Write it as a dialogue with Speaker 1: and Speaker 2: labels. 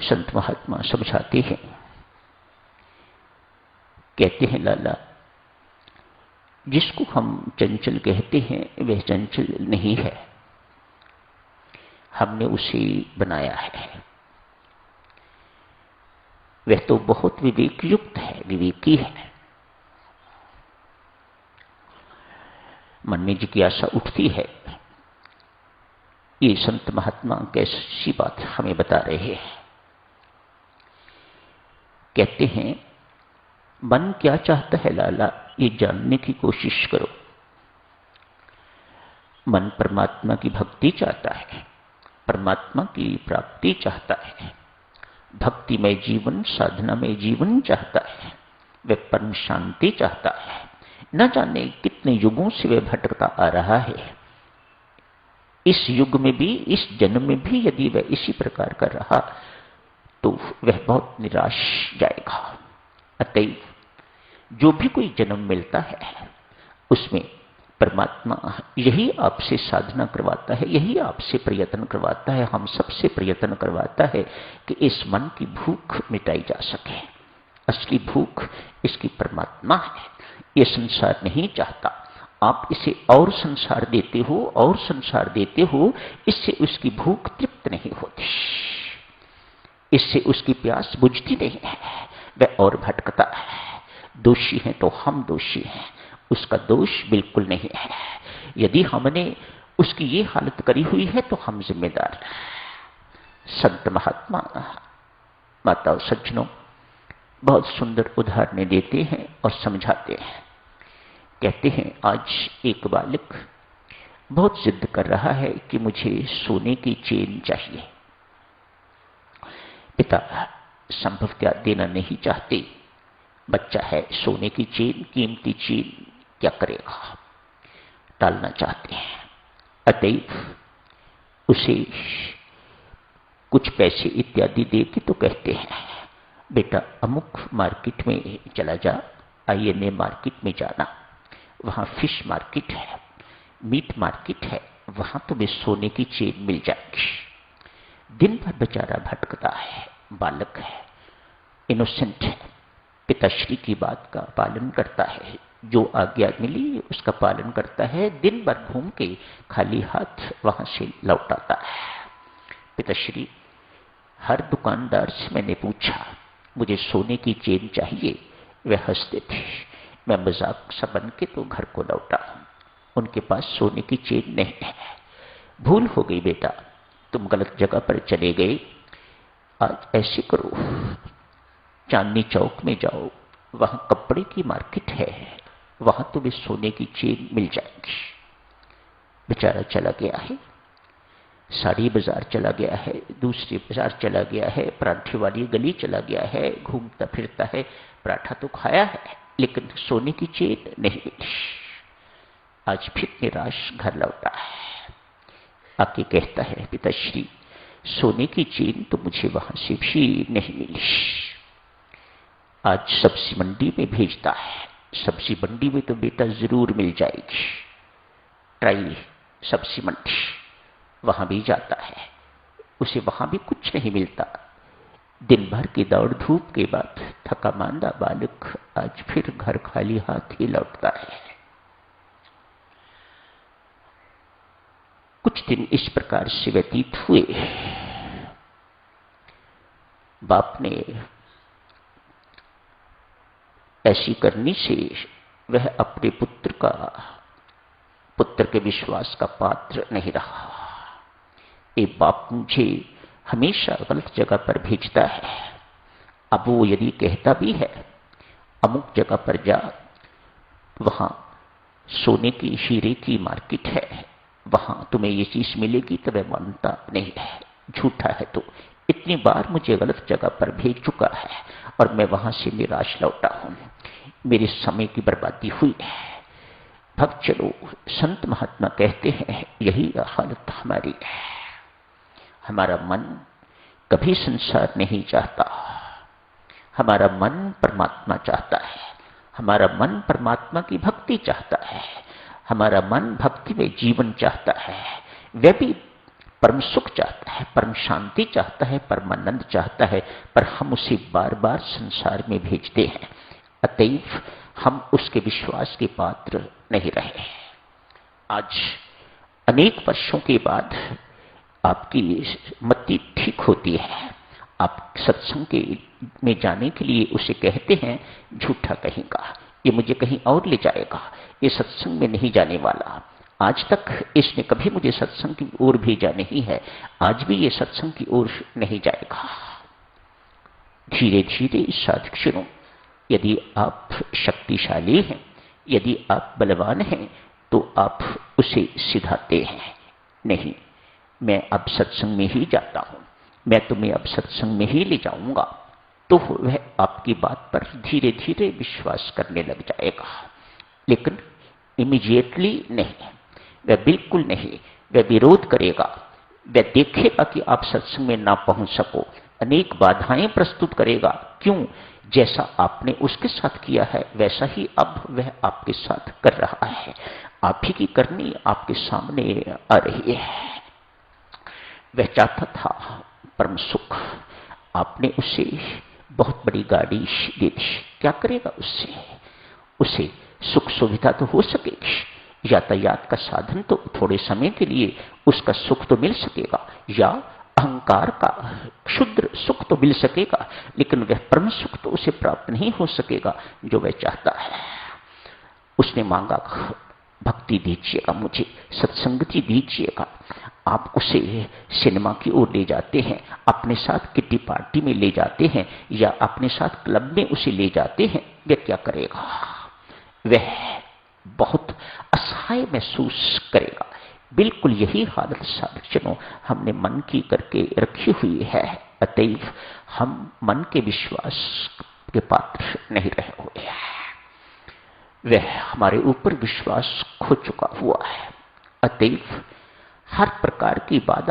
Speaker 1: संत महात्मा समझाते हैं, कहते हैं लाला, जिसको हम चंचल कहते हैं वह चंचल नहीं है, हमने उसे बनाया है। वह तो बहुत विवेक युक्त है, विवेकी है। मन में जिज्ञासा उठती है, ये संत महात्मा कैसी बात हमें बता रहे हैं। कहते हैं, मन क्या चाहता है लाला, ये जानने की कोशिश करो। मन परमात्मा की भक्ति चाहता है, परमात्मा की प्राप्ति चाहता है, भक्तिमय जीवन, साधनामय जीवन चाहता है, वह परम शांति चाहता है। न जाने कितने युगों से वह भटकता आ रहा है। इस युग में भी, इस जन्म में भी यदि वह इसी प्रकार कर रहा तो वह बहुत निराश जाएगा। अतएव जो भी कोई जन्म मिलता है उसमें परमात्मा यही आपसे साधना करवाता है, यही आपसे प्रयत्न करवाता है, हम सबसे प्रयत्न करवाता है कि इस मन की भूख मिटाई जा सके। असली भूख इसकी परमात्मा है, ये संसार नहीं चाहता। आप इसे और संसार देते हो और संसार देते हो, इससे उसकी भूख तृप्त नहीं होती, इससे उसकी प्यास बुझती नहीं है, वह और भटकता है। दोषी हैं तो हम दोषी हैं, उसका दोष बिल्कुल नहीं है। यदि हमने उसकी ये हालत करी हुई है तो हम जिम्मेदार हैं। संत महात्मा, माता और सज्जनों, बहुत सुंदर उदाहरण देते हैं और समझाते हैं। कहते हैं, आज एक बालक बहुत जिद कर रहा है कि मुझे सोने की चेन चाहिए। पिता संभवतः देना नहीं चाहते। बच्चा है, सोने की चेन, कीमती चेन क्या करेगा, टालना चाहते हैं। अतएव उसे कुछ पैसे इत्यादि दे के तो कहते हैं, बेटा अमुक मार्केट में चला जा, INA मार्केट में जाना, वहां फिश मार्केट है, मीट मार्केट है, वहां तुम्हें सोने की चेन मिल जाएगी। दिन भर बेचारा भटकता है, बालक है, इनोसेंट है, पिताश्री की बात का पालन करता है, जो आज्ञा मिली उसका पालन करता है, दिन भर घूम के खाली हाथ वहां से लौट आता है। पिताश्री, हर दुकानदार से मैंने पूछा मुझे सोने की चेन चाहिए, वे हंसते थे। मैं मजाक सा बन के तो घर को लौटा हूं, उनके पास सोने की चेन नहीं है। भूल हो गई बेटा, तुम गलत जगह पर चले गए। आज ऐसे करो, चांदनी चौक में जाओ, वहां कपड़े की मार्केट है, वहां तुम्हें सोने की चेन मिल जाएगी। बेचारा चला गया है, साड़ी बाजार चला गया है, दूसरी बाजार चला गया है, पराठे वाली गली चला गया है, घूमता फिरता है, पराठा तो खाया है लेकिन सोने की चेन नहीं मिली। आज फिर निराश घर लौटा है, आके कहता है, पिताश्री सोने की चेन तो मुझे वहां से भी नहीं मिली। आज सब्जी मंडी में भेजता है, सब्जी मंडी में तो बेटा जरूर मिल जाएगी। ट्राई सब्जी मंडी, वहां भी जाता है, उसे वहां भी कुछ नहीं मिलता। दिन भर की दौड़ धूप के बाद थका मांदा बालक आज फिर घर खाली हाथ ही लौटता है। कुछ दिन इस प्रकार से व्यतीत हुए। बाप ने ऐसी करने से वह अपने पुत्र के विश्वास का पात्र नहीं रहा। एक बाप मुझे हमेशा गलत जगह पर भेजता है। अब वो यदि कहता भी है अमुक जगह पर जा, वहां सोने की हीरे की मार्केट है, वहां तुम्हें ये चीज मिलेगी, तो वह मानता नहीं है, झूठा है। तो इतनी बार मुझे गलत जगह पर भेज चुका है और मैं वहां से निराश लौटा हूं, मेरे समय की बर्बादी हुई है। भक्त चलो, संत महात्मा कहते हैं यही हालत हमारी है। हमारा मन कभी संसार नहीं चाहता, हमारा मन परमात्मा चाहता है, हमारा मन परमात्मा की भक्ति चाहता है, हमारा मन भक्ति में जीवन चाहता है। वह भी परम सुख चाहता है, परम शांति चाहता है, परम आनंद चाहता है, पर हम उसे बार बार संसार में भेजते हैं। अतएव हम उसके विश्वास के पात्र नहीं रहे। आज अनेक वर्षों के बाद आपकी मति ठीक होती है, आप सत्संग के में जाने के लिए उसे कहते हैं झूठा कहेगा, ये मुझे कहीं और ले जाएगा, ये सत्संग में नहीं जाने वाला, आज तक इसने कभी मुझे सत्संग की ओर भेजा नहीं है, आज भी ये सत्संग की ओर नहीं जाएगा। धीरे धीरे साधक सुनो, यदि आप शक्तिशाली हैं, यदि आप बलवान हैं, तो आप उसे सिधाते हैं, नहीं मैं अब सत्संग में ही जाता हूं, मैं तुम्हें अब सत्संग में ही ले जाऊंगा, तो वह आपकी बात पर धीरे धीरे विश्वास करने लग जाएगा। लेकिन इमीडिएटली नहीं, वह बिल्कुल नहीं, वह विरोध करेगा, वह देखेगा कि आप सत्संग में ना पहुंच सको, अनेक बाधाएं प्रस्तुत करेगा। क्यों? जैसा आपने उसके साथ किया है वैसा ही अब वह आपके साथ कर रहा है, आप ही की करनी आपके सामने आ रही है। वह चाहता था परम सुख, आपने उसे बहुत बड़ी गाड़ी दे दी, क्या करेगा उससे? उसे सुख सुविधा तो हो सकेगी, यातायात का साधन तो थोड़े समय के लिए उसका सुख तो मिल सकेगा, या अहंकार का क्षुद्र सुख तो मिल सकेगा, लेकिन वह परम सुख तो उसे प्राप्त नहीं हो सकेगा जो वह चाहता है। उसने मांगा भक्ति दीजिएगा, मुझे सत्संगति दीजिएगा। आप उसे सिनेमा की ओर ले जाते हैं, अपने साथ किटी पार्टी में ले जाते हैं, या अपने साथ क्लब में उसे ले जाते हैं, वह क्या करेगा? वह बहुत असहाय महसूस करेगा। बिल्कुल यही हालत साधकजनों हमने मन की करके रखी हुई है। अतएव हम मन के विश्वास के पात्र नहीं रहे हुए हैं, वह हमारे ऊपर विश्वास खो चुका हुआ है। अतएव हर प्रकार की बाधा